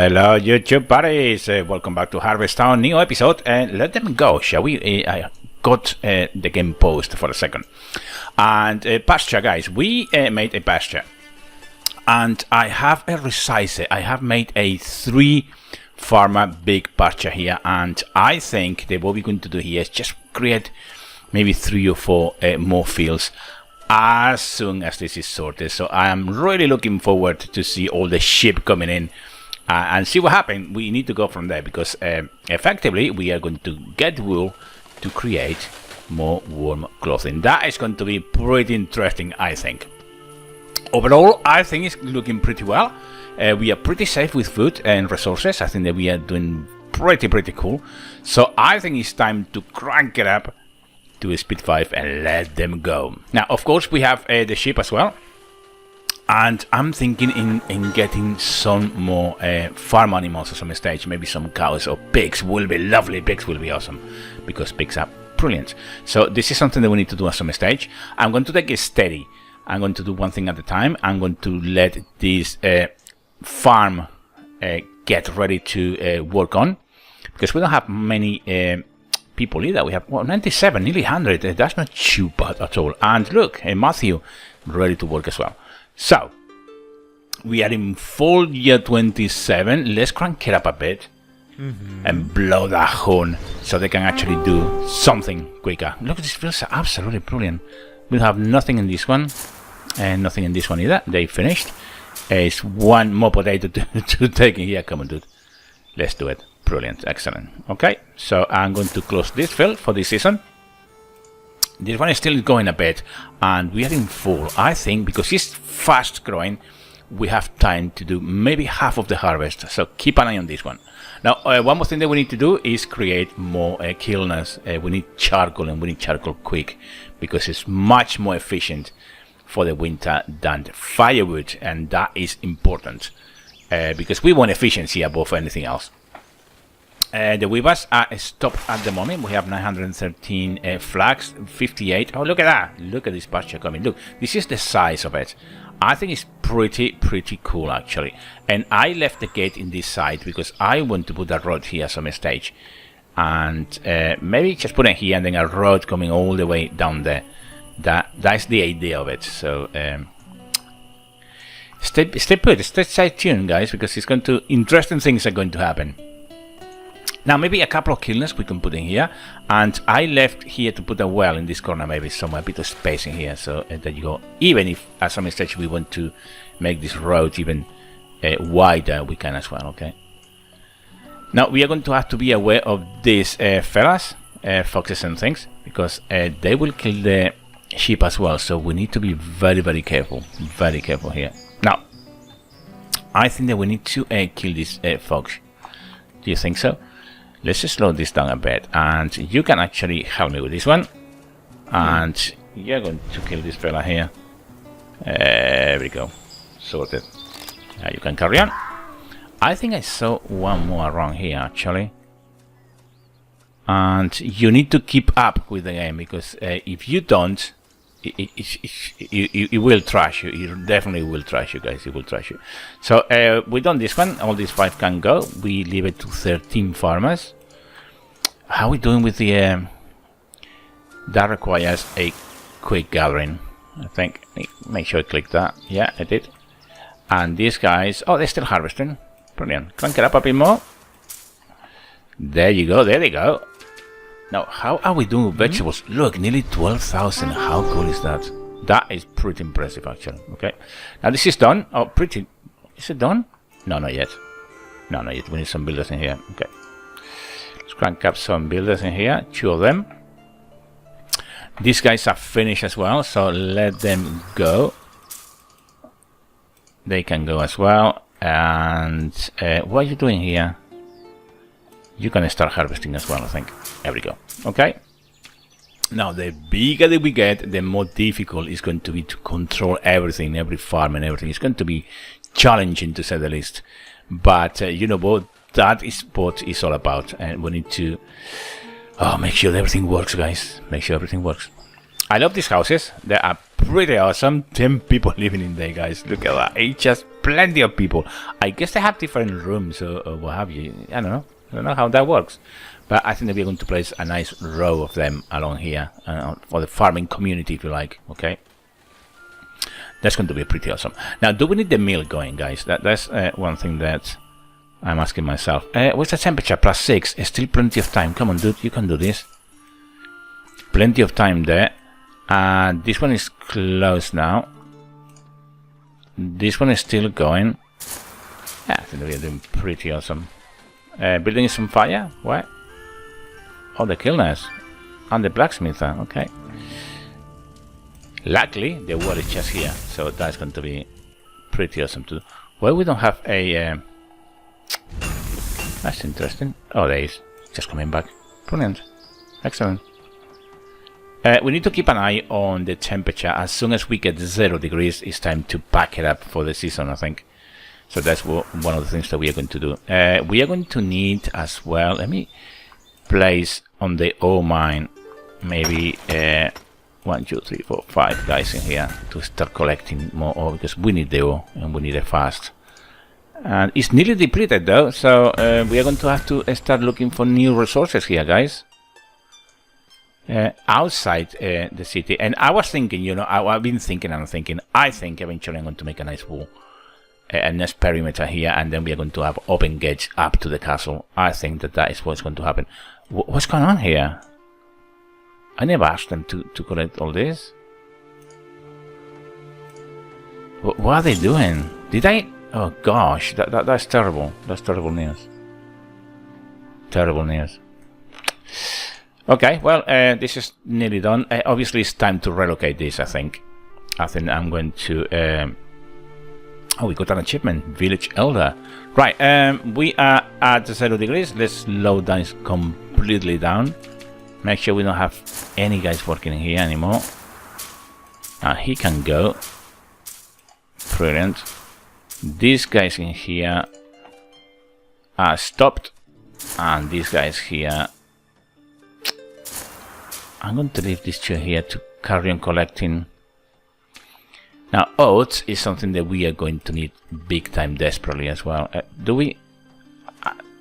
Hello YouTube buddies, welcome back to Harvest Town, new episode, and let them go, shall we? I got the game paused for a second. And pasture, guys, we made a pasture. And I have a resize, I have made a 3 farmer big pasture here, and I think that what we're going to do here is just create maybe 3 or 4 more fields as soon as this is sorted. So I am really looking forward to see all the sheep coming in and see what happens. We need to go from there because effectively we are going to get wool to create more warm clothing. That is going to be pretty interesting, I think. Overall, I think it's looking pretty well. We are pretty safe with food and resources. I think that we are doing pretty cool. So I think it's time to crank it up to speed 5 and let them go. Now, of course, we have the sheep as well. And I'm thinking in getting some more farm animals at some stage. Maybe some cows or pigs will be lovely. Pigs will be awesome because pigs are brilliant. So this is something that we need to do at some stage. I'm going to take it steady. I'm going to do one thing at a time. I'm going to let this farm get ready to work on. Because we don't have many people either. We have 97, nearly 100. That's not too bad at all. And look, Matthew ready to work as well. So, we are in full year 27. Let's crank it up a bit and blow that horn so they can actually do something quicker. Look, this feels absolutely brilliant. We'll have nothing in this one and nothing in this one either. They finished. It's one more potato to take in here. Come on, dude. Let's do it. Brilliant. Excellent. Okay, so I'm going to close this field for this season. This one is still going a bit, and we are in full. I think because it's fast growing, we have time to do maybe half of the harvest. So keep an eye on this one. Now, one more thing that we need to do is create more kilns. We need charcoal, and we need charcoal quick because it's much more efficient for the winter than the firewood, and that is important because we want efficiency above anything else. The weavers are stopped at the moment. We have 913 flags, 58. Oh, look at that. Look at this pasture coming. Look, this is the size of it. I think it's pretty cool, actually. And I left the gate in this side because I want to put a road here some stage. And maybe just put it here and then a road coming all the way down there. That's the idea of it. So stay put, stay tuned, guys, because it's going to interesting things are going to happen. Now, maybe a couple of kilns we can put in here, and I left here to put a well in this corner, maybe somewhere, a bit of space in here, so that you go. Even if at some stage we want to make this road even wider, we can as well. Okay. Now we are going to have to be aware of these fellas, foxes and things, because they will kill the sheep as well. So we need to be very careful here. Now, I think that we need to kill this fox. Do you think so? Let's just slow this down a bit, and you can actually help me with this one. And you're going to kill this fella here. There we go. Sorted. Now you can carry on. I think I saw one more around here, actually. And you need to keep up with the game, because if you don't, it will trash you. It definitely will trash you, guys. It will trash you. So we done this one. All these 5 can go. We leave it to 13 farmers. How are we doing with the that requires a quick gathering, I think. Make sure I click that. Yeah, I did. And these guys, oh, they're still harvesting. Brilliant. Crank it up a bit more. There you go. There they go. Now, how are we doing with vegetables? Look, nearly 12,000. How cool is that? That is pretty impressive, actually. Okay. Now, this is done. Oh, pretty. Is it done? No, not yet. No, not yet. We need some builders in here. Okay. Let's crank up some builders in here. 2 of them. These guys are finished as well, so let them go. They can go as well. And what are you doing here? You can start harvesting as well, I think. There we go. Okay. Now, the bigger that we get, the more difficult it's going to be to control everything, every farm and everything. It's going to be challenging, to say the least. But you know what? That is what it's all about. And we need to make sure that everything works, guys. Make sure everything works. I love these houses. They are pretty awesome. 10 people living in there, guys. Look at that. It's just plenty of people. I guess they have different rooms or what have you. I don't know. I don't know how that works. But I think that we're going to place a nice row of them along here for the farming community, if you like. Okay. That's going to be pretty awesome. Now, do we need the mill going, guys? That's one thing that I'm asking myself. What's the temperature? +6. Still plenty of time. Come on, dude. You can do this. Plenty of time there. This one is closed now. This one is still going. Yeah, I think we're doing pretty awesome. Building is on fire. What? Oh, the kilners. And the blacksmither. Okay. Luckily, the wall is just here, so that's going to be pretty awesome too. Well, we don't have a... That's interesting. Oh, there is. Just coming back. Brilliant. Excellent. We need to keep an eye on the temperature. As soon as we get 0 degrees, it's time to pack it up for the season, I think. So that's one of the things that we are going to do. We are going to need as well... Let me place on the ore mine maybe... 1, 2, 3, 4, 5 guys in here to start collecting more ore, because we need the ore and we need it fast. And it's nearly depleted though, so we are going to have to start looking for new resources here, guys. Outside the city. And I was thinking, you know, I've been thinking and thinking, I think eventually I'm going to make a nice wall, a nice perimeter here, and then we are going to have open gates up to the castle. I think that is what's going to happen. What's going on here? I never asked them to collect all this. What are they doing? Did I? Oh gosh, that's terrible. That's terrible news. Terrible news. Okay, well, this is nearly done. Obviously, it's time to relocate this, I think. I'm going to... Oh, we got an achievement. Village Elder. Right, we are at 0 degrees. Let's slow down completely down. Make sure we don't have any guys working here anymore. He can go. Brilliant. These guys in here are stopped. And these guys here... I'm going to leave these two here to carry on collecting. Now, oats is something that we are going to need big time desperately as well. Do we...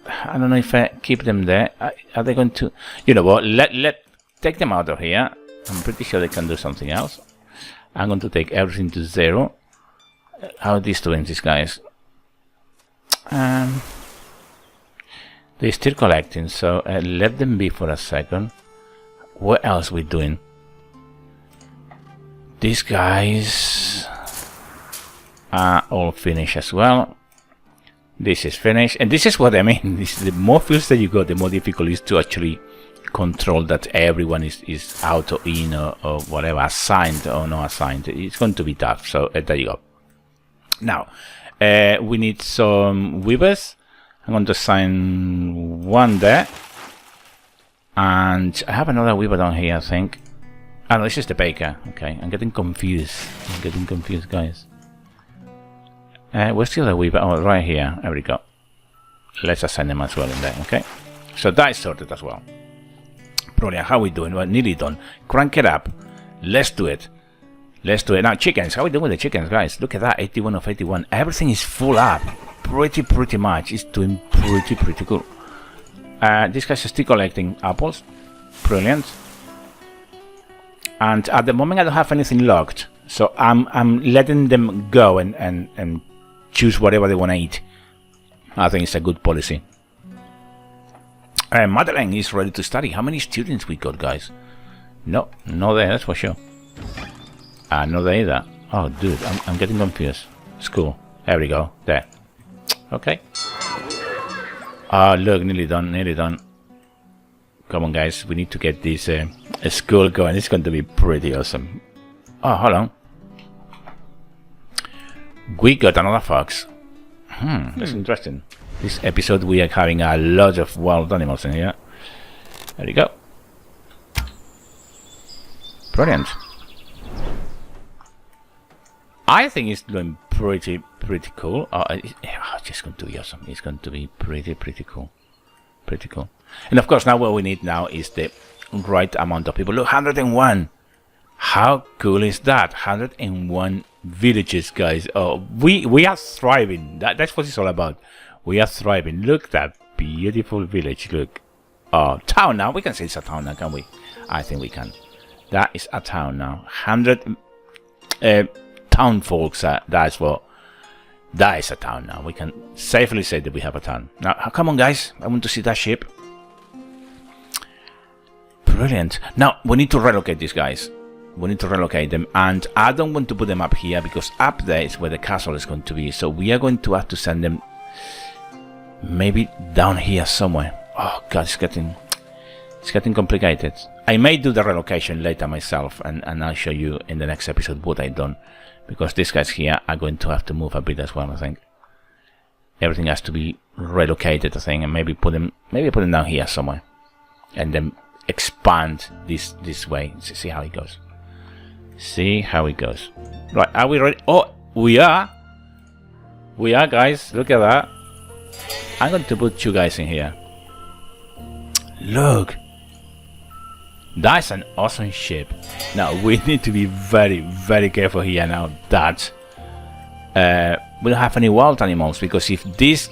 I don't know if I keep them there. Are they going to... You know what? Let take them out of here. I'm pretty sure they can do something else. I'm going to take everything to 0. How are these doing, these guys? They're still collecting, so let them be for a second. What else are we doing? These guys are all finished as well. This is finished, and this is what I mean. The more fields that you go, the more difficult it is to actually control that everyone is out or in or whatever, assigned or not assigned. It's going to be tough. So there you go. Now we need some weavers. I'm going to assign one there, and I have another weaver down here, I think. Oh no, this is the baker. Okay, I'm getting confused. Guys. Where's the other weaver? Oh, right here. There we go. Let's assign them as well in there, okay? So that is sorted as well. Brilliant. How are we doing? Well, nearly done. Crank it up. Let's do it. Let's do it. Now, chickens. How are we doing with the chickens, guys? Look at that. 81 of 81. Everything is full up. Pretty much. It's doing pretty cool. This guy's still collecting apples. Brilliant. And at the moment, I don't have anything locked. So I'm letting them go and choose whatever they want to eat. I think it's a good policy. Madeleine is ready to study. How many students we got, guys? No there, that's for sure. No there either. Oh, dude, I'm getting confused. School. There we go. There. Okay. Oh, look, nearly done. Come on, guys. We need to get this school going. It's going to be pretty awesome. Oh, hold on. We got another fox. That's interesting. This episode we are having a lot of wild animals in here. There you go. Brilliant. I think it's doing pretty cool. It's just going to be awesome. It's going to be pretty cool. Pretty cool. And of course, now what we need now is the right amount of people. Look, 101. How cool is that? 101 villages, guys. Oh, we are thriving. That's what it's all about. We are thriving. Look at that beautiful village. Look. Oh, town now. We can say it's a town now, can we? I think we can. That is a town now. 100 town folks. That's what. That is a town now. We can safely say that we have a town. Now, come on, guys. I want to see that ship. Brilliant. Now, we need to relocate these guys. We need to relocate them. And I don't want to put them up here because up there is where the castle is going to be. So we are going to have to send them maybe down here somewhere. Oh, God, it's getting complicated. I may do the relocation later myself. And I'll show you in the next episode what I've done. Because these guys here are going to have to move a bit as well, I think. Everything has to be relocated, I think, and maybe put them down here somewhere. And then expand this way. See how it goes. See how it goes. Right, are we ready? Oh, we are. We are, guys. Look at that. I'm going to put you guys in here. Look. That's an awesome ship. Now, we need to be very, very careful here now that we don't have any wild animals, because if this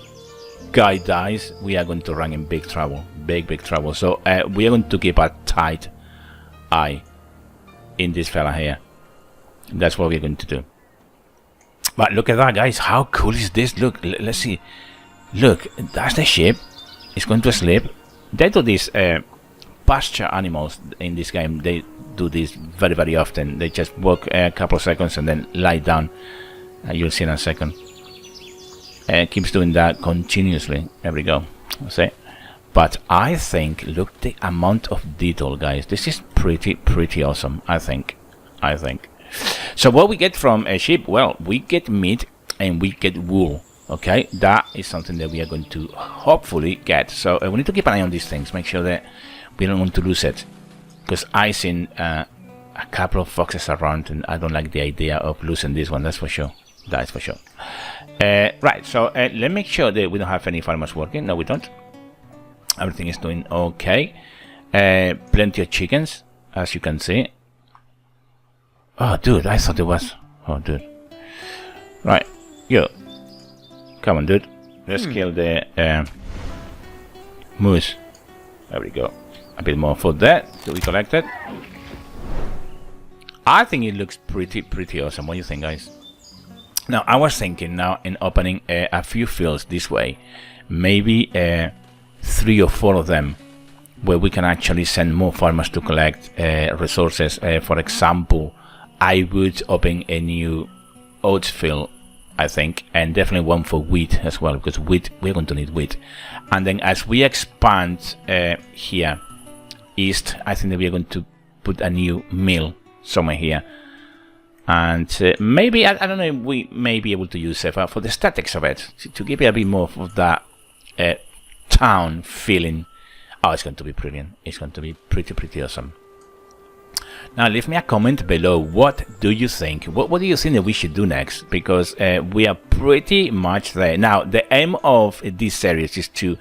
guy dies, we are going to run in big trouble. Big trouble. So, we are going to keep a tight eye in this fella here. That's what we're going to do. But look at that, guys. How cool is this? Look, let's see. Look, that's the ship. It's going to sleep. They do this pasture animals in this game. They do this very, very often. They just walk a couple of seconds and then lie down. You'll see in a second. Keeps doing that continuously. There we go. See? But I think, look the amount of detail, guys. This is pretty awesome. I think. So what we get from a sheep? Well, we get meat and we get wool. Okay, that is something that we are going to hopefully get. So we need to keep an eye on these things. Make sure that we don't want to lose it, because I've seen a couple of foxes around, and I don't like the idea of losing this one. That's for sure. That is for sure. Right. So let's make sure that we don't have any farmers working. No, we don't. Everything is doing okay. Plenty of chickens, as you can see. Oh, dude, I thought it was. Oh, dude. Right, you. Come on, dude. Let's kill the moose. There we go. A bit more food there to be collected. I think it looks pretty awesome. What do you think, guys? Now, I was thinking now in opening a few fields this way. Maybe 3 or 4 of them, where we can actually send more farmers to collect resources. For example, I would open a new oats field, I think, and definitely one for wheat as well, because wheat, we're going to need wheat. And then as we expand here east, I think that we are going to put a new mill somewhere here. And maybe, I don't know, we may be able to use it for the statics of it, to give it a bit more of that town feeling. Oh, it's going to be brilliant. It's going to be pretty awesome. Now, leave me a comment below. What do you think? What do you think that we should do next? Because we are pretty much there. Now, the aim of this series is to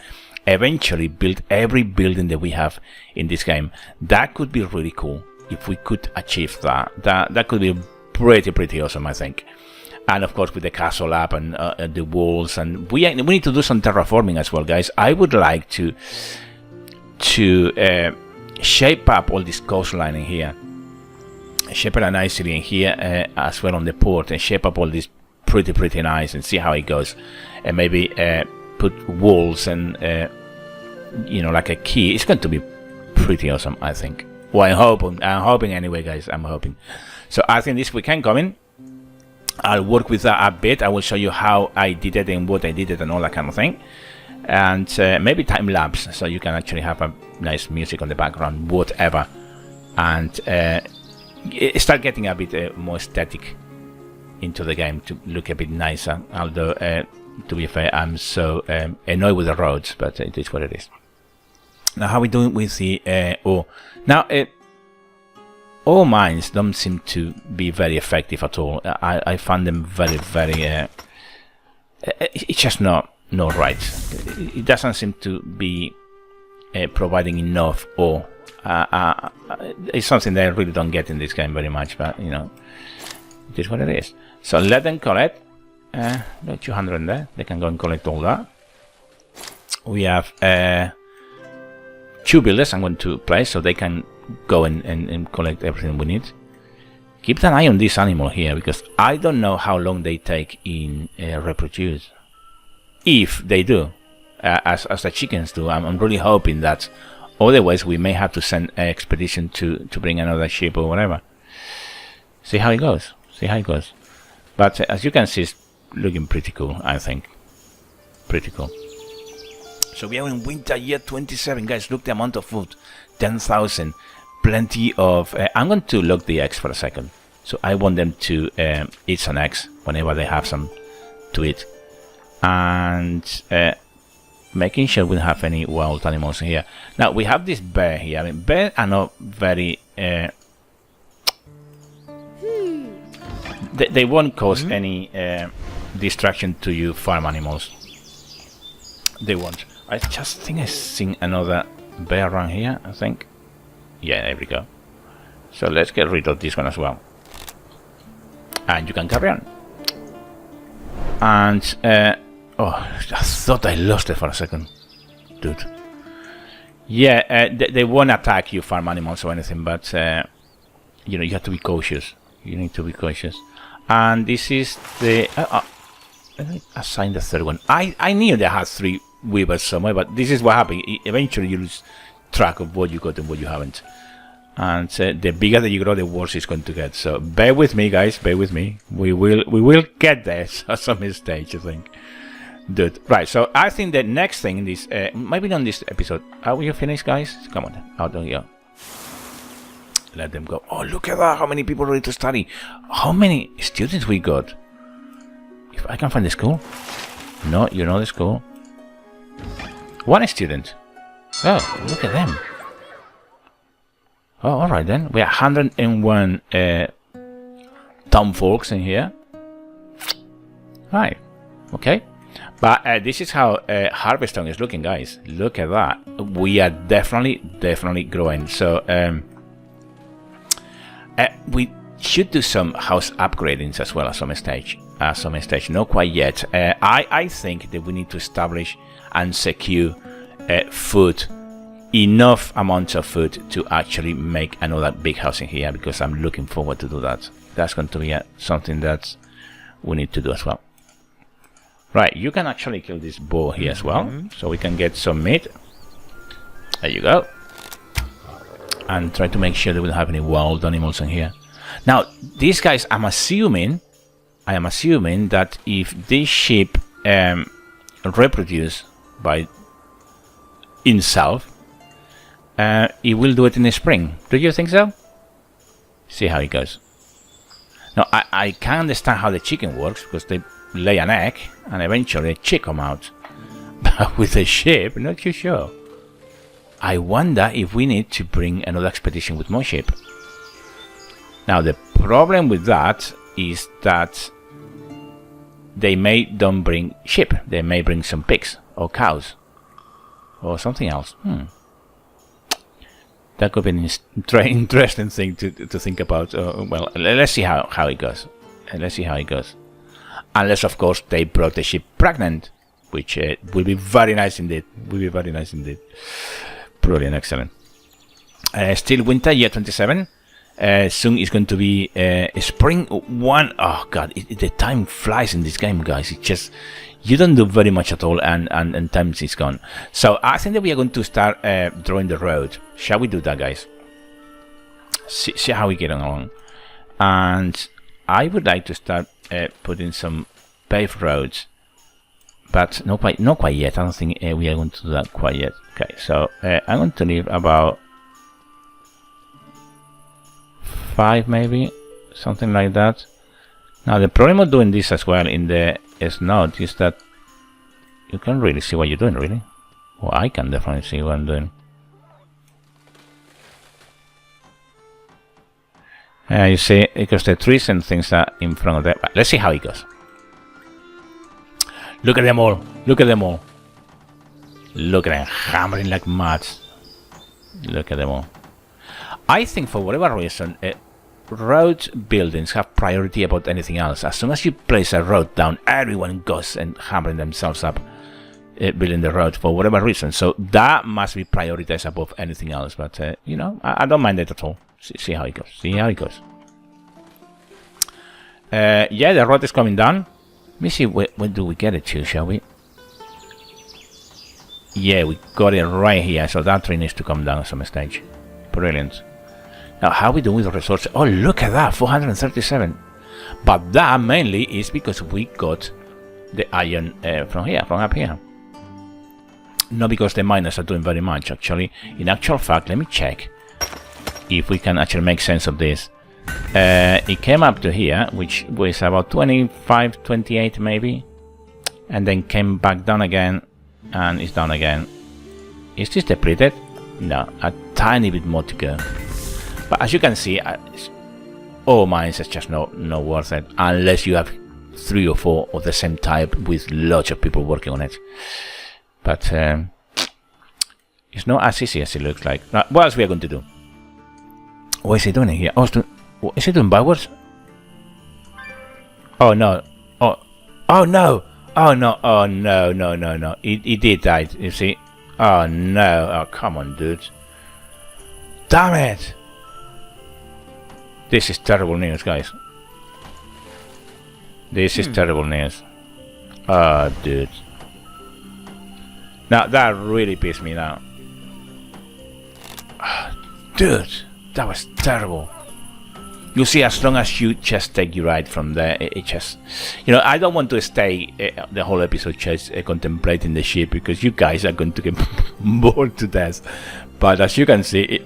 eventually build every building that we have in this game. That could be really cool if we could achieve that. That could be pretty awesome, I think. And of course, with the castle up and the walls, and we need to do some terraforming as well, guys. I would like to shape up all this coastline in here. Shape it nicely in here as well on the port, and shape up all this pretty nice, and see how it goes. And maybe put walls and you know, like a key. It's going to be pretty awesome, I think. Well, I'm hoping anyway, guys. I'm hoping. So I think this weekend coming, I'll work with that a bit. I will show you how I did it and what I did it and all that kind of thing. And maybe time lapse, so you can actually have a nice music on the background, whatever. And start getting a bit more aesthetic into the game to look a bit nicer. Although, to be fair, I'm so annoyed with the roads, but it is what it is. Now, how are we doing with the ore? Now, ore mines don't seem to be very effective at all. I found them very it's just not right. It doesn't seem to be providing enough ore It's something that I really don't get in this game very much, but it is what it is. So let them collect. 200 there. They can go and collect all that. We have 2 builders I'm going to place, so they can go and collect everything we need. Keep an eye on this animal here, because I don't know how long they take in reproduce. If they do, as the chickens do. I'm really hoping that. Otherwise, we may have to send an expedition to bring another ship or whatever. See how it goes. But as you can see, it's looking pretty cool, I think. Pretty cool. So we are in winter year 27, guys. Look the amount of food. 10,000. Plenty of... I'm going to look the eggs for a second. So I want them to eat some eggs whenever they have some to eat. And making sure we don't have any wild animals in here. Now, we have this bear here. I mean, bears are not very... They won't cause any distraction to you farm animals. They won't. I just think I've seen another bear around here, I think. Yeah, there we go. So let's get rid of this one as well. And you can carry on. And, oh, I thought I lost it for a second. Dude. Yeah, they won't attack you, farm animals or anything, but, you have to be cautious. You need to be cautious. And this is the... let me assign the third one. I knew they had 3 weavers somewhere, but this is what happened. Eventually you lose track of what you got and what you haven't. And the bigger that you grow, the worse it's going to get. So bear with me, guys. Bear with me. We will get there at some stage, I think. Dude. Right. So I think the next thing in this, maybe not this episode. Are we finished, guys? Come on. Out there you go. Let them go. Oh, look at that! How many people ready to study? How many students we got? If I can find the school. No, you know the school. 1 student. Oh, look at them. Oh, all right then. We have 101 town folks in here. Right. Okay. But this is how Harvest Town is looking, guys. Look at that. We are definitely growing. So we should do some house upgradings as well at some stage. Not quite yet. I think that we need to establish and secure food. Enough amounts of food to actually make another big house in here, because I'm looking forward to do that. That's going to be something that we need to do as well. Right, you can actually kill this boar here as well, so we can get some meat. There you go. And try to make sure that we don't have any wild animals in here. Now, these guys, I am assuming that if this sheep reproduce by itself, it will do it in the spring. Do you think so? See how it goes. Now, I can understand how the chicken works, because they lay an egg and eventually a chick come out. But with the sheep, not too sure. I wonder if we need to bring another expedition with more sheep. Now, the problem with that is that they may don't bring sheep. They may bring some pigs or cows or something else. That could be an interesting thing to think about. Well, let's see how it goes. Unless, of course, they brought the sheep pregnant, which will be very nice indeed. Brilliant, excellent. Still winter, year 27. Soon is going to be spring 1. Oh god, the time flies in this game, guys. It's just, you don't do very much at all, and time is gone. So I think that we are going to start drawing the road. Shall we do that, guys? See how we get along. And I would like to start putting some paved roads, but not quite yet. I don't think we are going to do that quite yet. Okay, so I'm going to leave about 5 maybe, something like that. Now the problem of doing this as well in the snow is that you can't really see what you're doing, really. Well, I can definitely see what I'm doing. You see, because the trees and things are in front of them. But let's see how it goes. Look at them all. Look at them hammering like mad. Look at them all. I think for whatever reason, road buildings have priority about anything else. As soon as you place a road down, everyone goes and hammering themselves up building the road for whatever reason. So that must be prioritized above anything else. But you know, I don't mind it at all. See how it goes. See how it goes. Yeah, the road is coming down. Let me see when do we get it to, shall we? Yeah, we got it right here. So that tree needs to come down at some stage. Brilliant. Now, how are we doing with the resources? Oh, look at that, 437. But that mainly is because we got the iron from up here. Not because the miners are doing very much, actually. In actual fact, let me check if we can actually make sense of this. It came up to here, which was about 25, 28 maybe. And then came back down again, and it's down again. Is this depleted? No, a tiny bit more to go. But as you can see, all mines is just not worth it unless you have 3 or 4 of the same type with lots of people working on it. But it's not as easy as it looks like. Now, what else we are going to do? What is he doing here? Oh, is he doing backwards? Oh no! Oh no! Oh no! Oh no! No! He did die. You see? Oh no! Oh come on, dude! Damn it! This is terrible news, guys. This is terrible news. Oh, dude. Now, that really pissed me now. Dude, that was terrible. You see, as long as you just take your ride from there, it just... You know, I don't want to stay the whole episode just contemplating the ship, because you guys are going to get bored to death. But as you can see,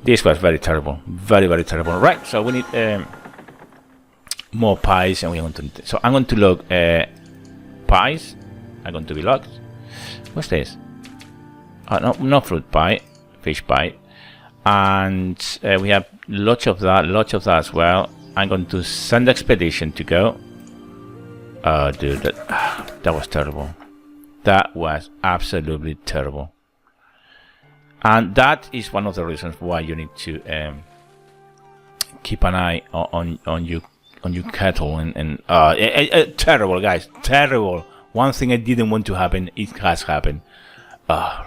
this was very terrible. Very, very terrible. Right, so we need more pies, and we're going to... So I'm going to log pies. Are going to be locked. What's this? No fruit pie, fish pie, and we have lots of that as well. I'm going to send expedition to go. Oh, dude, that was terrible. That was absolutely terrible. And that is one of the reasons why you need to keep an eye on your cattle and terrible, guys, terrible. One thing I didn't want to happen, it has happened. Oh,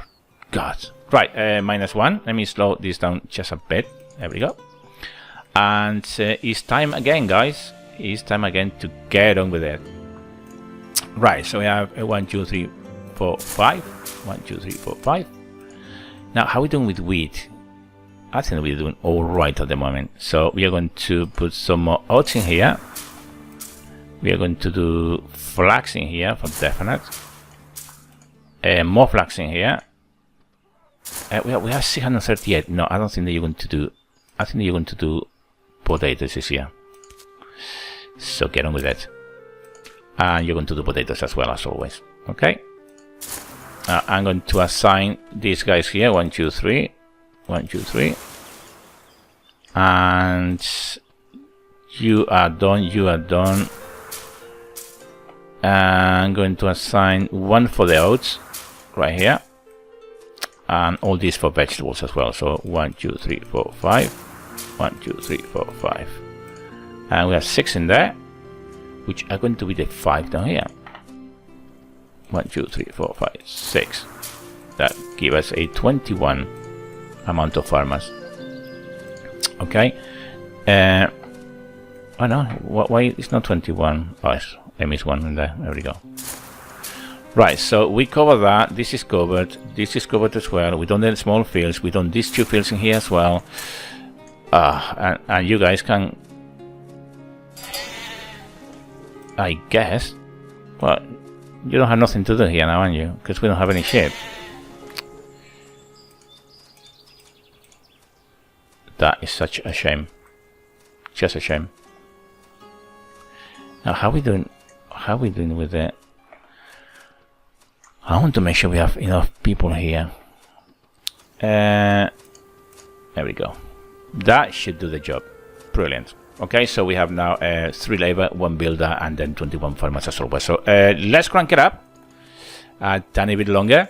God. Right, -1. Let me slow this down just a bit. There we go. And it's time again, guys. It's time again to get on with it. Right, so we have 1, 2, 3, 4, 5. 1, 2, 3, 4, 5. Now, how are we doing with wheat? I think we're doing all right at the moment. So we are going to put some more oats in here. We are going to do flax in here for definite. More flax in here. We have 638. No, I don't think that you're going to do. I think that you're going to do potatoes this year. So get on with it. And you're going to do potatoes as well as always. Okay. I'm going to assign these guys here. 1, 2, 3. 1, 2, 3. And you are done. You are done. I'm going to assign 1 for the oats right here, and all these for vegetables as well. So 1, 2, 3, 4, 5. 1, 2, 3, 4, 5, and we have 6 in there, which are going to be the 5 down here. 1, 2, 3, 4, 5, 6. That gives us a 21 amount of farmers. Okay. Oh no, why it's not 21? Oh, I missed one in there. There we go. Right, so we cover that. This is covered. This is covered as well. We done the small fields. We done these 2 fields in here as well. And you guys can, I guess. Well, you don't have nothing to do here now, aren't you? Because we don't have any sheep. That is such a shame. Just a shame. Now, how are we doing? How are we doing with it? I want to make sure we have enough people here. There we go. That should do the job. Brilliant. Okay, so we have now 3 labor, 1 builder, and then 21 farmers as always. So let's crank it up a tiny bit longer.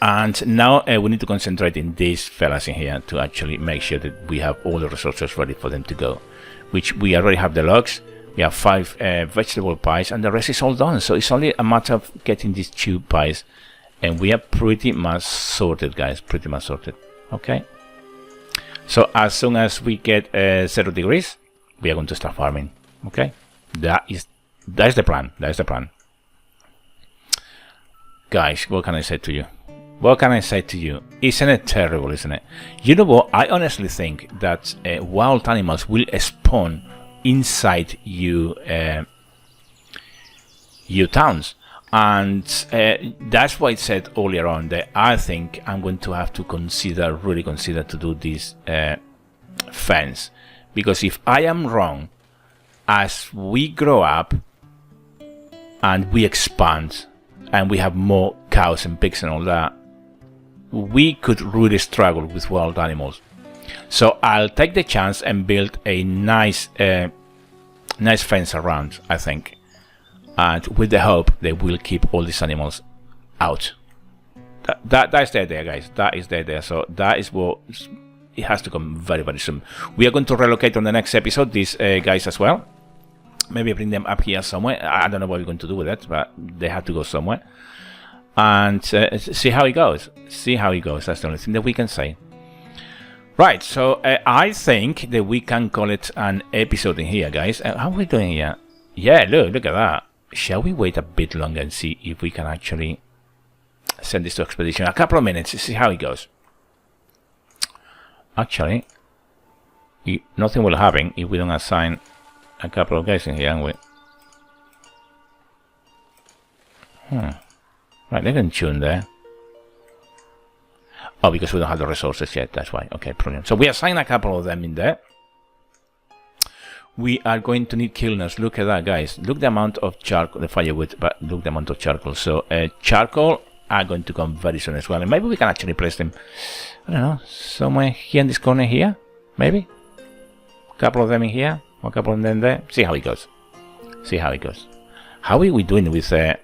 And now we need to concentrate in these fellas in here to actually make sure that we have all the resources ready for them to go, which we already have the logs. We have 5 vegetable pies, and the rest is all done. So it's only a matter of getting these 2 pies, and we are pretty much sorted, guys. Pretty much sorted. Okay. So as soon as we get 0 degrees, we are going to start farming. Okay. That's the plan. That's the plan. Guys, what can I say to you? What can I say to you? Isn't it terrible, isn't it? You know what? I honestly think that wild animals will spawn inside you towns, and that's why I said earlier on that I think I'm going to have to really consider to do this fence, because if I am wrong, as we grow up and we expand and we have more cows and pigs and all that, we could really struggle with wild animals. So I'll take the chance and build a nice fence around, I think, and with the hope they will keep all these animals out. That's the idea, guys. That is the idea. So that is what it has to come very, very soon. We are going to relocate on the next episode these guys as well. Maybe bring them up here somewhere. I don't know what we're going to do with it, but they have to go somewhere. And see how it goes. See how it goes. That's the only thing that we can say. Right, so I think that we can call it an episode in here, guys. How are we doing here? Yeah, look at that. Shall we wait a bit longer and see if we can actually send this to expedition? A couple of minutes to see how it goes. Actually, nothing will happen if we don't assign a couple of guys in here, aren't we? Right, they can tune there. Oh, because we don't have the resources yet, that's why. Okay, brilliant. So we assign a couple of them in there. We are going to need kilners. Look at that, guys. Look the amount of charcoal, the firewood, but look the amount of charcoal. So charcoal are going to come very soon as well. And maybe we can actually place them, I don't know, somewhere here in this corner here, maybe. A couple of them in here, a couple of them there. See how it goes. See how it goes. How are we doing with the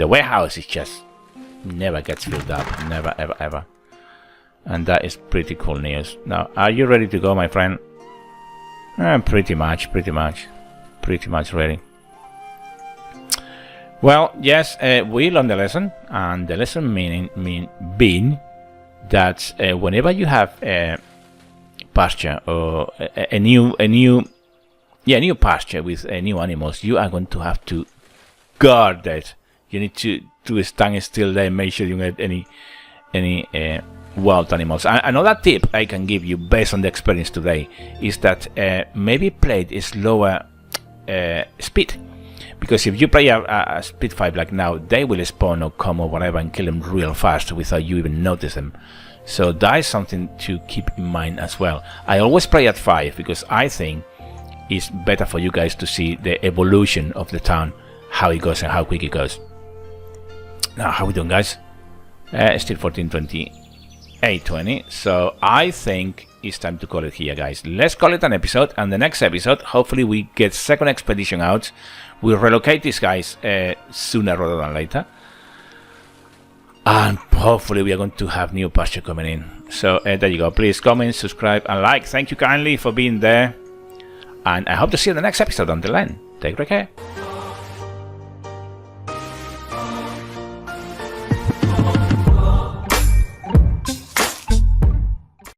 warehouse? Is just never gets filled up. Never, ever, ever. And that is pretty cool news. Now, are you ready to go, my friend? Pretty much ready. Well, yes, we learned the lesson, and the lesson being that whenever you have a pasture or a new pasture with new animals, you are going to have to guard it. You need to stand still there and make sure you don't get any wild animals. Another tip I can give you based on the experience today is that maybe play a slower speed, because if you play a speed 5 like now, they will spawn or come or whatever and kill them real fast without you even notice them. So that is something to keep in mind as well. I always play at 5 because I think it's better for you guys to see the evolution of the town, how it goes and how quick it goes. Now, how we doing, guys? Still 1420. 820. So I think it's time to call it here, guys. Let's call it an episode, and the next episode hopefully we get second expedition out. We'll relocate these guys sooner rather than later, and hopefully we are going to have new pasture coming in. So there you go. Please comment, subscribe and like. Thank you kindly for being there, and I hope to see you in the next episode. Until then, take great care.